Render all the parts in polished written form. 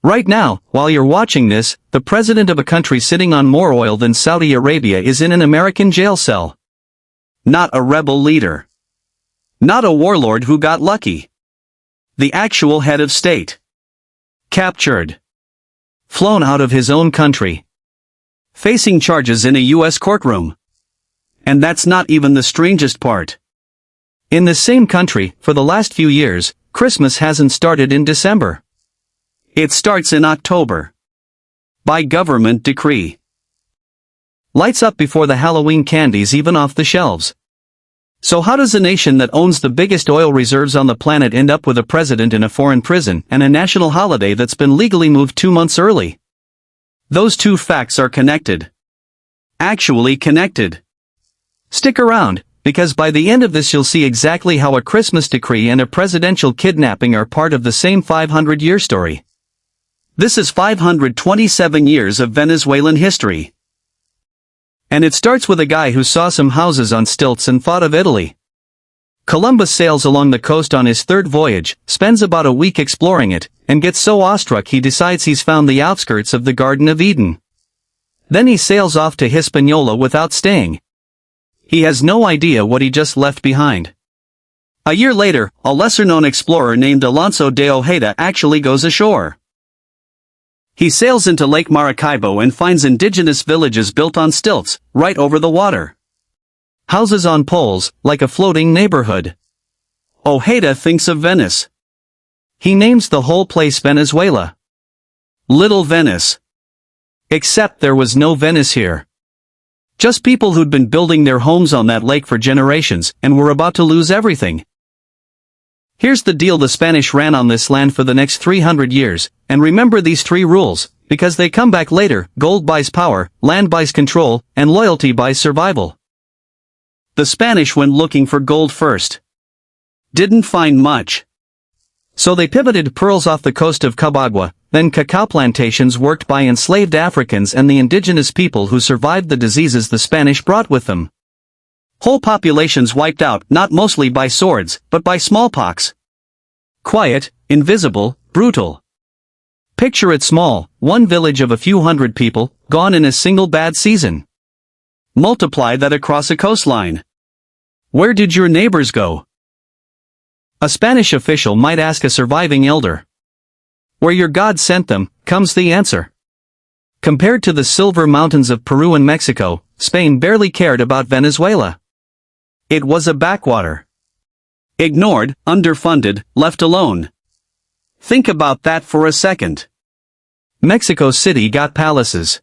Right now, while you're watching this, the president of a country sitting on more oil than Saudi Arabia is in an American jail cell. Not a rebel leader. Not a warlord who got lucky. The actual head of state. Captured. Flown out of his own country. Facing charges in a U.S. courtroom. And that's not even the strangest part. In the same country, for the last few years, Christmas hasn't started in December. It starts in October. By government decree. Lights up before the Halloween candies even off the shelves. So how does a nation that owns the biggest oil reserves on the planet end up with a president in a foreign prison and a national holiday that's been legally moved 2 months early? Those two facts are connected. Actually connected. Stick around, because by the end of this you'll see exactly how a Christmas decree and a presidential kidnapping are part of the same 500-year story. This is 527 years of Venezuelan history. And it starts with a guy who saw some houses on stilts and thought of Italy. Columbus sails along the coast on his third voyage, spends about a week exploring it, and gets so awestruck he decides he's found the outskirts of the Garden of Eden. Then he sails off to Hispaniola without staying. He has no idea what he just left behind. A year later, a lesser-known explorer named Alonso de Ojeda actually goes ashore. He sails into Lake Maracaibo and finds indigenous villages built on stilts, right over the water. Houses on poles, like a floating neighborhood. Ojeda thinks of Venice. He names the whole place Venezuela. Little Venice. Except there was no Venice here. Just people who'd been building their homes on that lake for generations and were about to lose everything. Here's the deal: the Spanish ran on this land for the next 300 years, and remember these 3 rules, because they come back later: gold buys power, land buys control, and loyalty buys survival. The Spanish went looking for gold first. Didn't find much. So they pivoted pearls off the coast of Cabagua, then cacao plantations worked by enslaved Africans and the indigenous people who survived the diseases the Spanish brought with them. Whole populations wiped out, not mostly by swords, but by smallpox. Quiet, invisible, brutal. Picture it small: one village of a few hundred people, gone in a single bad season. Multiply that across a coastline. Where did your neighbors go? A Spanish official might ask a surviving elder. Where your God sent them, comes the answer. Compared to the silver mountains of Peru and Mexico, Spain barely cared about Venezuela. It was a backwater. Ignored, underfunded, left alone. Think about that for a second. Mexico City got palaces.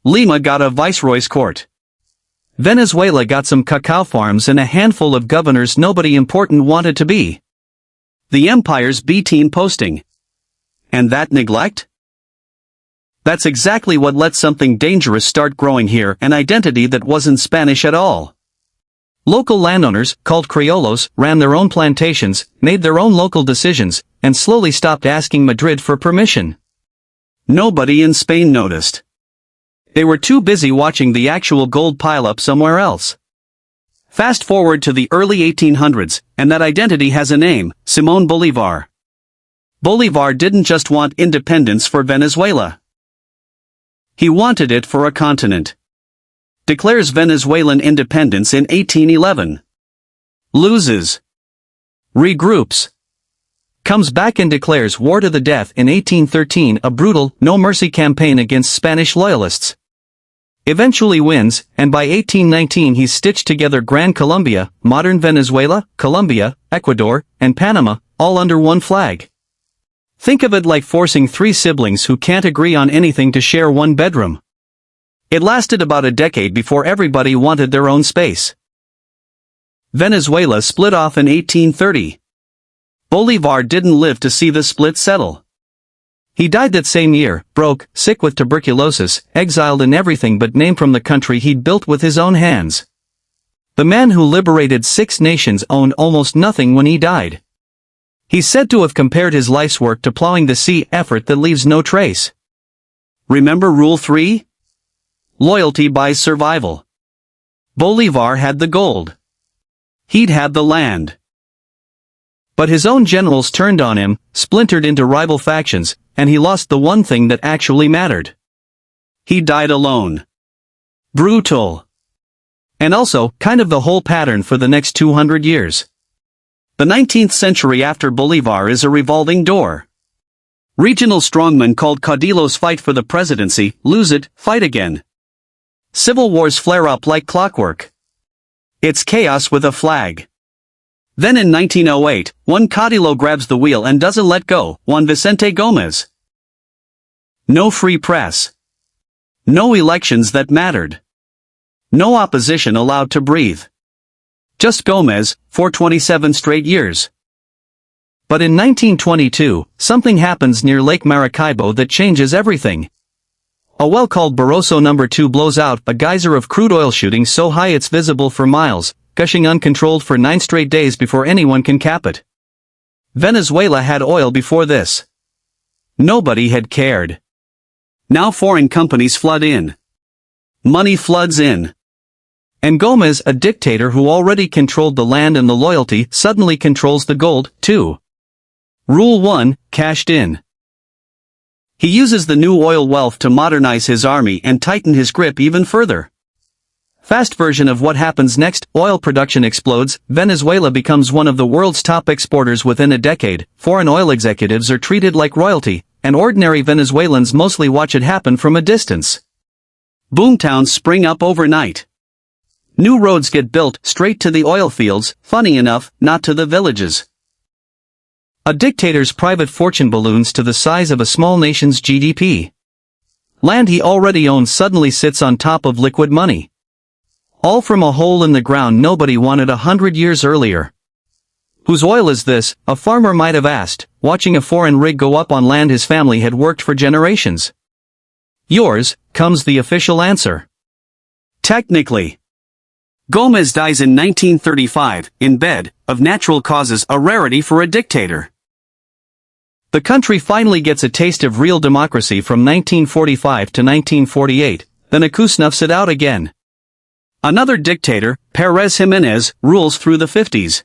Lima got a viceroy's court. Venezuela got some cacao farms and a handful of governors nobody important wanted to be. The empire's B-team posting. And that neglect? That's exactly what let something dangerous start growing here: an identity that wasn't Spanish at all. Local landowners, called criollos, ran their own plantations, made their own local decisions, and slowly stopped asking Madrid for permission. Nobody in Spain noticed. They were too busy watching the actual gold pile up somewhere else. Fast forward to the early 1800s, and that identity has a name: Simón Bolívar. Bolívar didn't just want independence for Venezuela. He wanted it for a continent. Declares Venezuelan independence in 1811. Loses. Regroups. Comes back and declares war to the death in 1813, a brutal, no-mercy campaign against Spanish loyalists. Eventually wins, and by 1819 he's stitched together Gran Colombia, modern Venezuela, Colombia, Ecuador, and Panama, all under one flag. Think of it like forcing 3 siblings who can't agree on anything to share one bedroom. It lasted about a decade before everybody wanted their own space. Venezuela split off in 1830. Bolívar didn't live to see the split settle. He died that same year, broke, sick with tuberculosis, exiled and everything but name from the country he'd built with his own hands. The man who liberated 6 nations owned almost nothing when he died. He's said to have compared his life's work to plowing the sea, effort that leaves no trace. Remember Rule 3? Loyalty buys survival. Bolívar had the gold. He'd had the land. But his own generals turned on him, splintered into rival factions, and he lost the one thing that actually mattered. He died alone. Brutal. And also, kind of the whole pattern for the next 200 years. The 19th century after Bolívar is a revolving door. Regional strongmen called caudillos fight for the presidency, lose it, fight again. Civil wars flare up like clockwork. It's chaos with a flag. Then in 1908, one caudillo grabs the wheel and doesn't let go, Juan Vicente Gómez. No free press. No elections that mattered. No opposition allowed to breathe. Just Gómez, for 27 straight years. But in 1922, something happens near Lake Maracaibo that changes everything. A well called Barroso No. 2 blows out, a geyser of crude oil shooting so high it's visible for miles, gushing uncontrolled for 9 straight days before anyone can cap it. Venezuela had oil before this. Nobody had cared. Now foreign companies flood in. Money floods in. And Gómez, a dictator who already controlled the land and the loyalty, suddenly controls the gold, too. Rule 1, cashed in. He uses the new oil wealth to modernize his army and tighten his grip even further. Fast version of what happens next, oil production explodes, Venezuela becomes one of the world's top exporters within a decade, foreign oil executives are treated like royalty, and ordinary Venezuelans mostly watch it happen from a distance. Boomtowns spring up overnight. New roads get built straight to the oil fields, funny enough, not to the villages. A dictator's private fortune balloons to the size of a small nation's GDP. Land he already owns suddenly sits on top of liquid money. All from a hole in the ground nobody wanted 100 years earlier. Whose oil is this, a farmer might have asked, watching a foreign rig go up on land his family had worked for generations. Yours, comes the official answer. Technically. Gómez dies in 1935, in bed, of natural causes, a rarity for a dictator. The country finally gets a taste of real democracy from 1945 to 1948, then a coup snuffs it out again. Another dictator, Pérez Jiménez, rules through the 50s.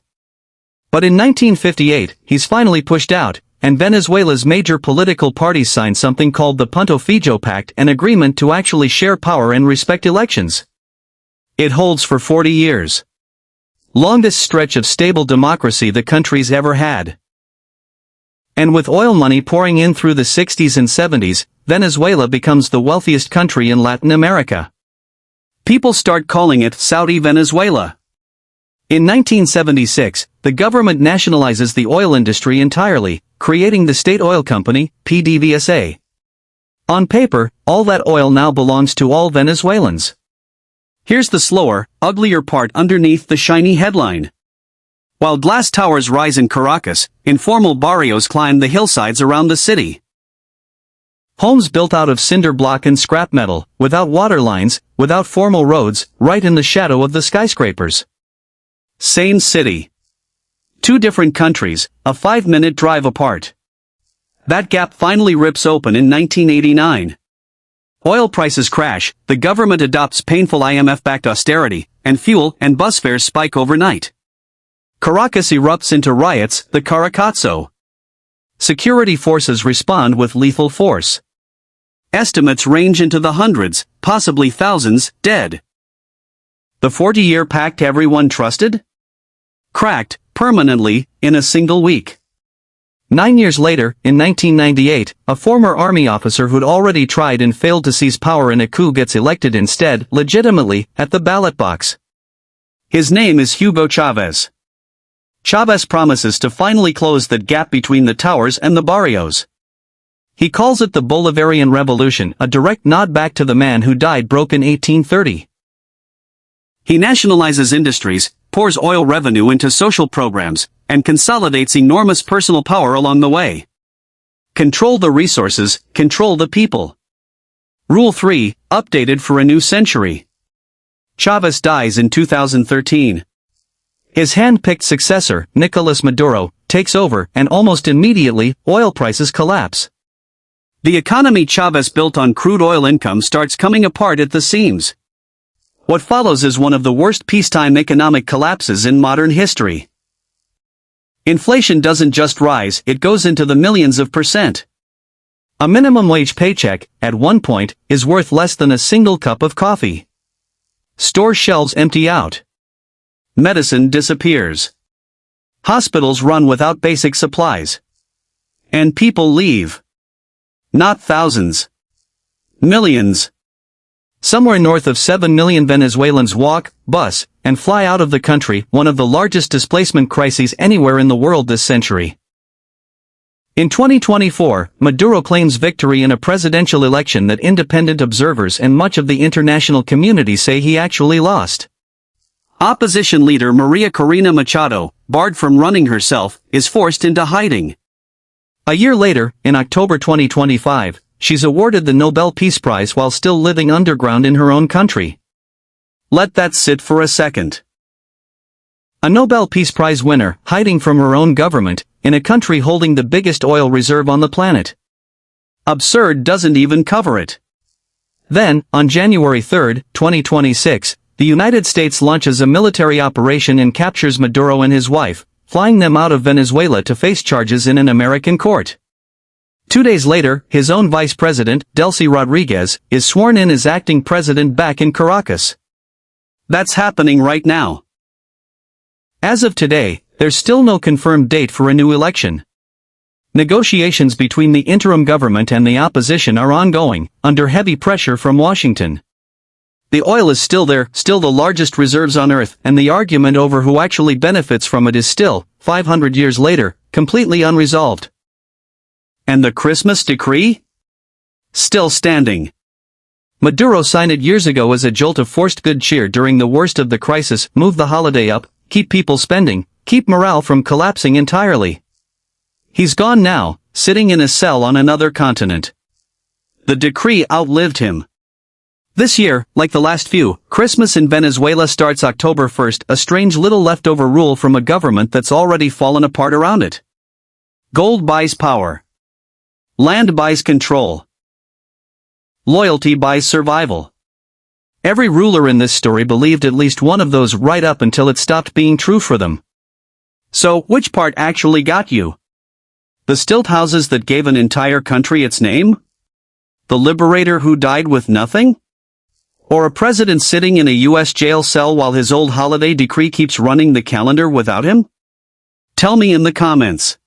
But in 1958, he's finally pushed out, and Venezuela's major political parties signed something called the Punto Fijo Pact, an agreement to actually share power and respect elections. It holds for 40 years. Longest stretch of stable democracy the country's ever had. And with oil money pouring in through the 60s and 70s, Venezuela becomes the wealthiest country in Latin America. People start calling it Saudi Venezuela. In 1976, the government nationalizes the oil industry entirely, creating the State Oil Company, PDVSA. On paper, all that oil now belongs to all Venezuelans. Here's the slower, uglier part underneath the shiny headline. While glass towers rise in Caracas, informal barrios climb the hillsides around the city. Homes built out of cinder block and scrap metal, without water lines, without formal roads, right in the shadow of the skyscrapers. Same city. 2 different countries, a 5-minute drive apart. That gap finally rips open in 1989. Oil prices crash, the government adopts painful IMF-backed austerity, and fuel and bus fares spike overnight. Caracas erupts into riots, the Caracazo. Security forces respond with lethal force. Estimates range into the hundreds, possibly thousands, dead. The 40-year pact everyone trusted? Cracked, permanently, in a single week. 9 years later, in 1998, a former army officer who'd already tried and failed to seize power in a coup gets elected instead, legitimately, at the ballot box. His name is Hugo Chávez. Chávez promises to finally close that gap between the towers and the barrios. He calls it the Bolivarian Revolution, a direct nod back to the man who died broke in 1830. He nationalizes industries, pours oil revenue into social programs, and consolidates enormous personal power along the way. Control the resources, control the people. Rule 3, updated for a new century. Chávez dies in 2013. His hand-picked successor, Nicolás Maduro, takes over, and almost immediately, oil prices collapse. The economy Chávez built on crude oil income starts coming apart at the seams. What follows is one of the worst peacetime economic collapses in modern history. Inflation doesn't just rise, it goes into the millions of %. A minimum wage paycheck, at one point, is worth less than a single cup of coffee. Store shelves empty out. Medicine disappears. Hospitals run without basic supplies. And people leave. Not thousands. Millions. Somewhere north of 7 million Venezuelans walk, bus, and fly out of the country, one of the largest displacement crises anywhere in the world this century. In 2024, Maduro claims victory in a presidential election that independent observers and much of the international community say he actually lost. Opposition leader María Corina Machado, barred from running herself, is forced into hiding. A year later, in October 2025, she's awarded the Nobel Peace Prize while still living underground in her own country. Let that sit for a second. A Nobel Peace Prize winner, hiding from her own government, in a country holding the biggest oil reserve on the planet. Absurd doesn't even cover it. Then, on January 3, 2026, the United States launches a military operation and captures Maduro and his wife, flying them out of Venezuela to face charges in an American court. 2 days later, his own vice president, Delcy Rodríguez, is sworn in as acting president back in Caracas. That's happening right now. As of today, there's still no confirmed date for a new election. Negotiations between the interim government and the opposition are ongoing, under heavy pressure from Washington. The oil is still there, still the largest reserves on Earth, and the argument over who actually benefits from it is still, 500 years later, completely unresolved. And the Christmas decree? Still standing. Maduro signed it years ago as a jolt of forced good cheer during the worst of the crisis, move the holiday up, keep people spending, keep morale from collapsing entirely. He's gone now, sitting in a cell on another continent. The decree outlived him. This year, like the last few, Christmas in Venezuela starts October 1st, a strange little leftover rule from a government that's already fallen apart around it. Gold buys power. Land buys control. Loyalty buys survival. Every ruler in this story believed at least one of those right up until it stopped being true for them. So, which part actually got you? The stilt houses that gave an entire country its name? The liberator who died with nothing? Or a president sitting in a U.S. jail cell while his old holiday decree keeps running the calendar without him? Tell me in the comments.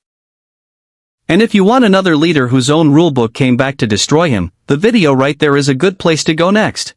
And if you want another leader whose own rulebook came back to destroy him, the video right there is a good place to go next.